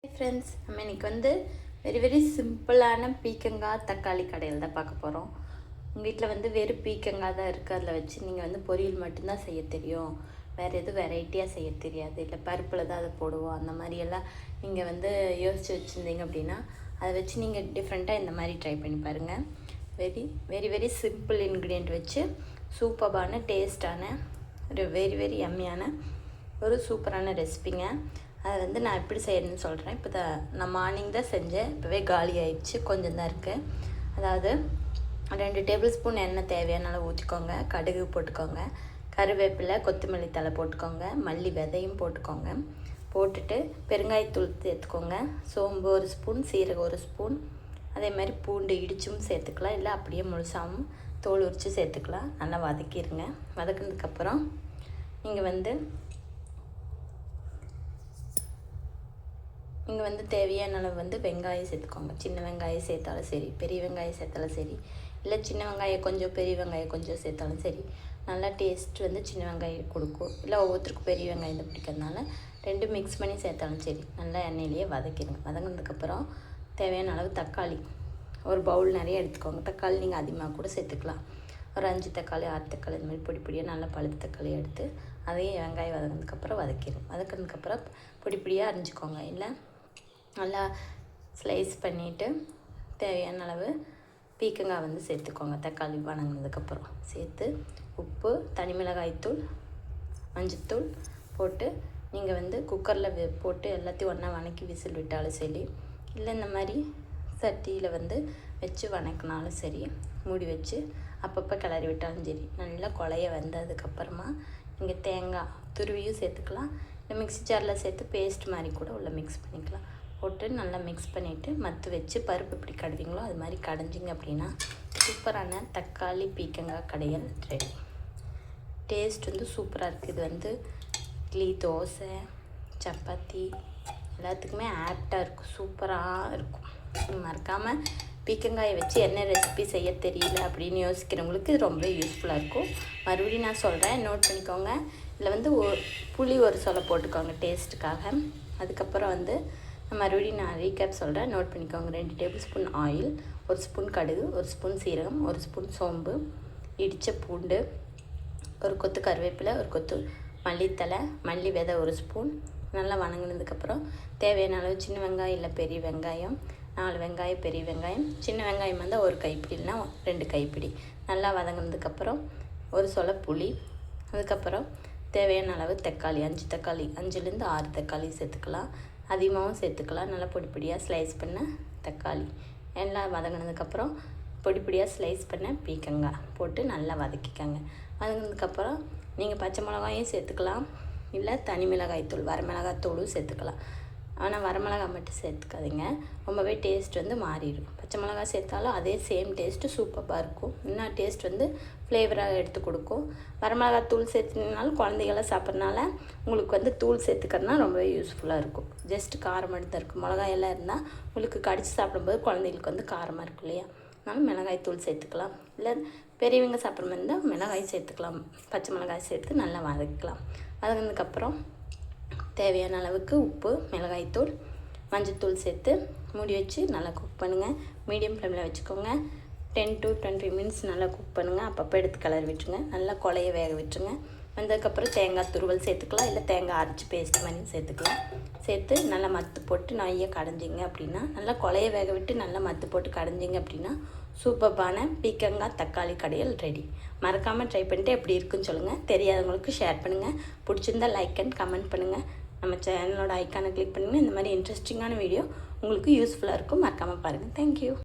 Hey friends, நம்ம இன்னைக்கு வந்து வெரி சிம்பிளான பீக்கங்காய் தக்காளி கடையில் தான் பார்க்க போகிறோம். உங்கள் வீட்டில் வந்து வெறும் பீக்கங்காய் தான் இருக்குது, அதில் வச்சு நீங்கள் வந்து பொரியல் மட்டும்தான் செய்ய தெரியும், வேறு எதுவும் வெரைட்டியாக செய்ய தெரியாது, இல்லை பருப்பில் தான் அதை போடுவோம், அந்த மாதிரியெல்லாம் நீங்கள் வந்து யோசித்து வச்சுருந்தீங்க அப்படின்னா அதை வச்சு நீங்கள் டிஃப்ரெண்ட்டாக இந்த மாதிரி ட்ரை பண்ணி பாருங்கள். வெரி சிம்பிள் இன்க்ரீடியன்ட் வச்சு சூப்பரான டேஸ்டான ஒரு வெரி யம்மியான ஒரு சூப்பரான ரெசிபிங்க. அதை வந்து நான் எப்படி செய்யணும்னு சொல்கிறேன். இப்போ நான் மார்னிங் தான் செஞ்சேன், இப்போவே காலி ஆயிடுச்சு, கொஞ்சம் தான் இருக்குது. அதாவது 2 டேபிள் ஸ்பூன் எண்ணெய் தேவையான அளவு ஊற்றிக்கோங்க, கடுகு போட்டுக்கோங்க, கருவேப்பிலை கொத்தமல்லி தழை போட்டுக்கோங்க, மல்லி விதையும் போட்டுக்கோங்க. போட்டுட்டு பெருங்காயத்தூள் சேர்த்துக்கோங்க, சோம்பு 1 ஸ்பூன், சீரகம் 1 ஸ்பூன், அதே மாதிரி பூண்டு இடிச்சும் சேர்த்துக்கலாம், இல்லை அப்படியே முழுசாகவும் தோல் உரித்து சேர்த்துக்கலாம். நல்லா வதக்கிடுங்க. வதக்கினதுக்கப்புறம் நீங்கள் வந்து தேவையான அளவு வந்து வெங்காயம் சேர்த்துக்கோங்க. சின்ன வெங்காயம் சேர்த்தாலும் சரி, பெரிய வெங்காயம் சேர்த்தாலும் சரி, இல்லை சின்ன வெங்காயம் கொஞ்சம் பெரிய வெங்காயம் கொஞ்சம் சேர்த்தாலும் சரி, நல்லா டேஸ்ட் வந்து சின்ன வெங்காயம் கொடுக்கும். இல்லை ஒவ்வொருத்தருக்கும் பெரிய வெங்காயம் தான் பிடிக்கிறதுனால 2 மிக்ஸ் பண்ணி சேர்த்தாலும் சரி, நல்லா எண்ணெயிலேயே வதக்கிடுங்க. வதங்கினதுக்கப்புறம் தேவையான அளவு தக்காளி ஒரு பவுல் நிறைய எடுத்துக்கோங்க. தக்காளி நீங்கள் அதிகமாக கூட சேர்த்துக்கலாம். ஒரு 5 தக்காளி 6 தக்காளி இந்த மாதிரி பொடியாக நல்லா பழுத்த தக்காளி எடுத்து அதையும் வெங்காயம் வதங்கினதுக்கப்புறம் வதக்கிடும். வதக்கினதுக்கப்புறம் பொடியாக அரிஞ்சிக்கோங்க, இல்லை நல்லா ஸ்லைஸ் பண்ணிவிட்டு தேவையான அளவு பீக்கங்காய் வந்து சேர்த்துக்கோங்க. தக்காளி வதங்கினதுக்கப்புறம் சேர்த்து உப்பு, தனி மிளகாய்த்தூள், மஞ்சத்தூள் போட்டு நீங்கள் வந்து குக்கரில் போட்டு எல்லாத்தையும் ஒன்றா வதக்கி விசில் விட்டாலும் சரி, இல்லை இந்த மாதிரி சட்டியில் வந்து வச்சு வதக்கினாலும் சரி, மூடி வச்சு அப்பப்போ கிளறி விட்டாலும் சரி, நல்லா குழைய வந்ததுக்கப்புறமா நீங்கள் தேங்காய் துருவியும் சேர்த்துக்கலாம், இல்லை மிக்ஸி ஜாரில் சேர்த்து பேஸ்ட் மாதிரி கூட உள்ள மிக்ஸ் பண்ணிக்கலாம். போட்டு நல்லா மிக்ஸ் பண்ணிவிட்டு மத்து வச்சு பருப்பு எப்படி கடுவீங்களோ அது மாதிரி கடைஞ்சிங்க அப்படின்னா சூப்பரான தக்காளி பீக்கங்காய் கடையல் ரெடி. டேஸ்ட் வந்து சூப்பராக இருக்குது. இது வந்து இட்லி, தோசை, சப்பாத்தி எல்லாத்துக்குமே ஆப்டாக இருக்கும், சூப்பராக இருக்கும். மறக்காமல் பீக்கங்காயை வச்சு என்ன ரெசிபி செய்ய தெரியல அப்படின்னு யோசிக்கிறவங்களுக்கு இது ரொம்ப யூஸ்ஃபுல்லாக இருக்கும். மறுபடியும் நான் சொல்கிறேன், நோட் பண்ணிக்கோங்க. இதில் வந்து புளி ஒரு சொலை போட்டுக்கோங்க டேஸ்ட்டுக்காக. அதுக்கப்புறம் வந்து மறுபடியும் நான் ரீகேப் சொல்கிறேன், நோட் பண்ணிக்கோங்க. 2 டேபிள் ஸ்பூன் ஆயில், 1 ஸ்பூன் கடுகு, 1 ஸ்பூன் சீரகம், 1 ஸ்பூன் சோம்பு, இடித்த பூண்டு, ஒரு கொத்து கருவேப்பிலை, ஒரு கொத்து மல்லித்தலை, மல்லி விதை 1 ஸ்பூன். நல்லா வதங்கினதுக்கப்புறம் தேவையான அளவு சின்ன வெங்காயம் இல்லை பெரிய வெங்காயம் 4 வெங்காயம், பெரிய வெங்காயம், சின்ன வெங்காயம் வந்து 1 கைப்பிடி இல்லைனா 2 கைப்பிடி. நல்லா வதங்கினதுக்கப்புறம் ஒரு சொலை புளி, அதுக்கப்புறம் தேவையான அளவு தக்காளி 5 தக்காளி, 5லேருந்து 6 தக்காளி சேர்த்துக்கலாம், அதிகமாகவும் சேர்த்துக்கலாம். நல்லா பொடியாக ஸ்லைஸ் பண்ண தக்காளி எல்லாம் வதங்கினதுக்கப்புறம் பொடியாக ஸ்லைஸ் பண்ண பீக்கங்காய் போட்டு நல்லா வதக்கிக்கோங்க. வதங்கினதுக்கப்புறம் நீங்கள் பச்சை மிளகாயும் சேர்த்துக்கலாம், இல்லை தனி மிளகாய்த்தூள் வரமிளகாய்த்தூளும் சேர்த்துக்கலாம். ஆனால் வரமிளகாய் மட்டும் சேர்த்துக்காதீங்க, ரொம்பவே டேஸ்ட் வந்து மாறிடும். பச்சை மிளகாய் சேர்த்தாலும் அதே சேம் டேஸ்ட்டு சூப்பராக இருக்கும், இன்னும் டேஸ்ட் வந்து ஃப்ளேவராக எடுத்து கொடுக்கும். வரமிளகாய் தூள் சேர்த்துனாலும் குழந்தைகளாம் சாப்பிட்றதுனால உங்களுக்கு வந்து தூள் சேர்த்துக்கிறதுனா ரொம்பவே யூஸ்ஃபுல்லாக இருக்கும். ஜஸ்ட்டு காரம் மட்டும் தான் இருக்கும். மிளகாயெல்லாம் இருந்தால் உங்களுக்கு கடித்து சாப்பிடும்போது குழந்தைகளுக்கு வந்து காரமாக இருக்கும் இல்லையா, அதனால மிளகாய் தூள் சேர்த்துக்கலாம். இல்லை பெரியவங்க சாப்பிட்ற மாதிரி இருந்தால் மிளகாய் சேர்த்துக்கலாம், பச்சை மிளகாய் சேர்த்து நல்லா வதக்கலாம். வதங்கினதுக்கப்புறம் தேவையான அளவுக்கு உப்பு, மிளகாய்த்தூள், மஞ்சத்தூள் சேர்த்து மூடி வச்சு நல்லா குக் பண்ணுங்கள். மீடியம் ஃப்ளேமில் வச்சுக்கோங்க. 10 to 20 மினிட்ஸ் நல்லா குக் பண்ணுங்கள். அப்பப்போ எடுத்து கலர் விட்டுருங்க, நல்லா குழைய வேக விட்டுருங்க. வந்ததுக்கப்புறம் தேங்காய் துருவல் சேர்த்துக்கலாம், இல்லை தேங்காய் அரைச்சி பேஸ்ட் மாதிரி சேர்த்துக்கலாம். சேர்த்து நல்லா மத்து போட்டு நையை கடைஞ்சிங்க அப்படின்னா, நல்லா குழைய வேக விட்டு நல்லா மத்து போட்டு கடைஞ்சிங்க அப்படின்னா சூப்பரான பீக்கங்காய் தக்காளி கடையல் ரெடி. மறக்காமல் ட்ரை பண்ணிட்டு எப்படி இருக்குன்னு சொல்லுங்கள். தெரியாதவங்களுக்கு ஷேர் பண்ணுங்கள். பிடிச்சிருந்தால் லைக் அண்ட் கமெண்ட் பண்ணுங்கள். நம்ம சேனலோட ஐக்கானை கிளிக் பண்ணிங்கன்னா இந்த மாதிரி இன்ட்ரெஸ்டிங்கான வீடியோ உங்களுக்கு யூஸ்ஃபுல்லாக இருக்கும். மறக்காமல் பாருங்கள். தேங்க்யூ.